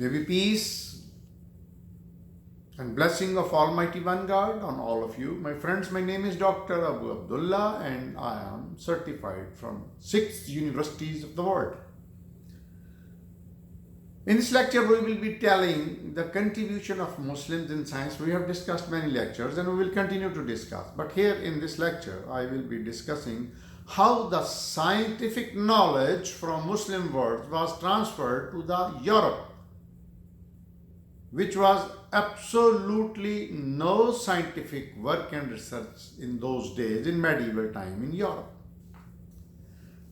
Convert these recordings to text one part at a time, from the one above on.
May be peace and blessing of Almighty One God on all of you. My friends, my name is Dr. Abu Abdullah and I am certified from 6 universities of the world. In this lecture, we will be telling the contribution of Muslims in science. We have discussed many lectures and we will continue to discuss. But here in this lecture, I will be discussing how the scientific knowledge from Muslim world was transferred to the Europe, which was absolutely no scientific work and research in those days, in medieval time in Europe.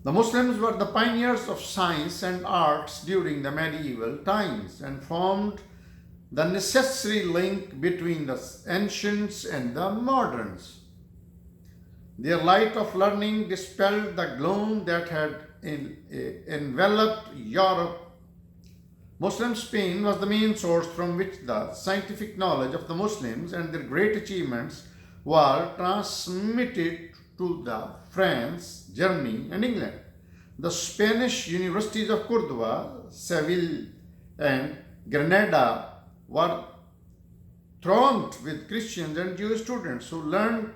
The Muslims were the pioneers of science and arts during the medieval times and formed the necessary link between the ancients and the moderns. Their light of learning dispelled the gloom that had enveloped Europe. Muslim Spain was the main source from which the scientific knowledge of the Muslims and their great achievements were transmitted to the France, Germany, and England. The Spanish universities of Córdoba, Seville, and Granada were thronged with Christians and Jewish students who learned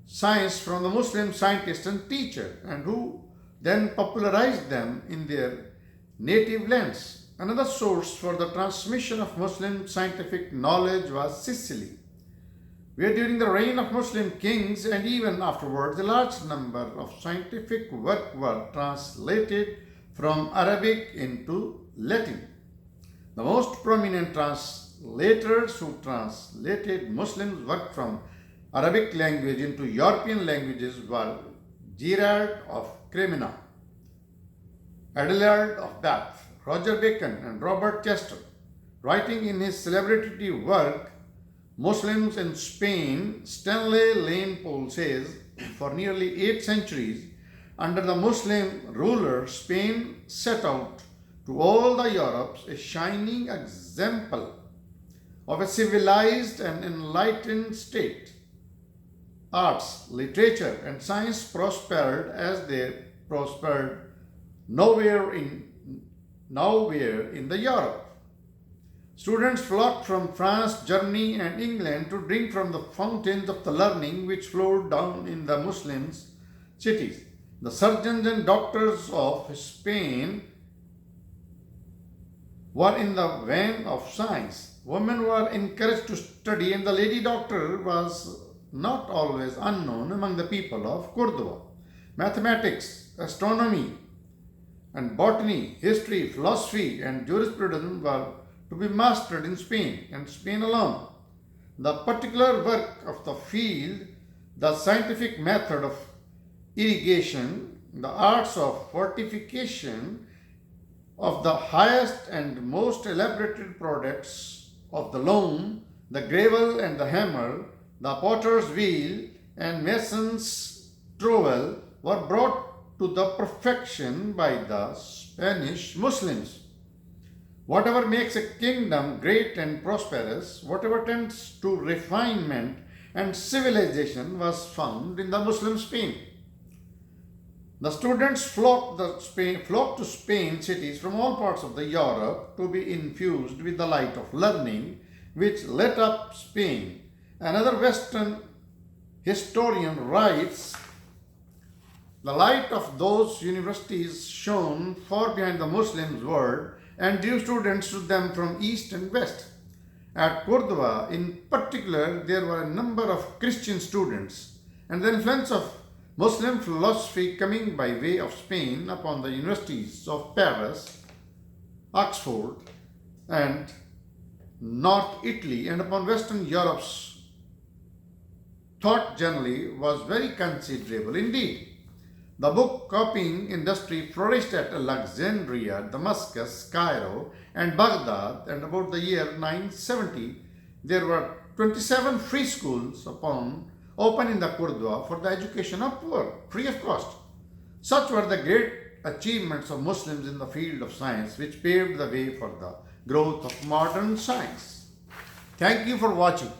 science from the Muslim scientists and teachers, and who then popularized them in their native lands. Another source for the transmission of Muslim scientific knowledge was Sicily, where during the reign of Muslim kings and even afterwards a large number of scientific work were translated from Arabic into Latin. The most prominent translators who translated Muslims' work from Arabic language into European languages were Gerard of Cremona, Adelard of Bath, Roger Bacon, and Robert Chester. Writing in his celebrated work Muslims in Spain, Stanley Lane Poole says, for nearly 8 centuries, under the Muslim ruler, Spain set out to all the Europes a shining example of a civilized and enlightened state. Arts, literature, and science prospered as they prospered nowhere in the Europe. Students flocked from France, Germany, and England to drink from the fountains of the learning which flowed down in the Muslims' cities. The surgeons and doctors of Spain were in the vein of science. Women were encouraged to study, and the lady doctor was not always unknown among the people of Córdoba. Mathematics, astronomy, and botany, history, philosophy, and jurisprudence were to be mastered in Spain, and Spain alone. The particular work of the field, the scientific method of irrigation, the arts of fortification, of the highest and most elaborated products of the loam, the gravel and the hammer, the potter's wheel, and mason's trowel were brought to the perfection by the Spanish Muslims. Whatever makes a kingdom great and prosperous, whatever tends to refinement and civilization was found in the Muslim Spain. The students flocked to Spain cities from all parts of the Europe to be infused with the light of learning which lit up Spain. Another Western historian writes, the light of those universities shone far behind the Muslims' world and drew students to them from east and west. At Córdoba, in particular, there were a number of Christian students, and the influence of Muslim philosophy coming by way of Spain upon the universities of Paris, Oxford, and North Italy, and upon Western Europe's thought generally was very considerable indeed. The book copying industry flourished at Alexandria, Damascus, Cairo, and Baghdad, and about the year 970, there were 27 free schools open in the Córdoba for the education of poor, free of cost. Such were the great achievements of Muslims in the field of science, which paved the way for the growth of modern science. Thank you for watching.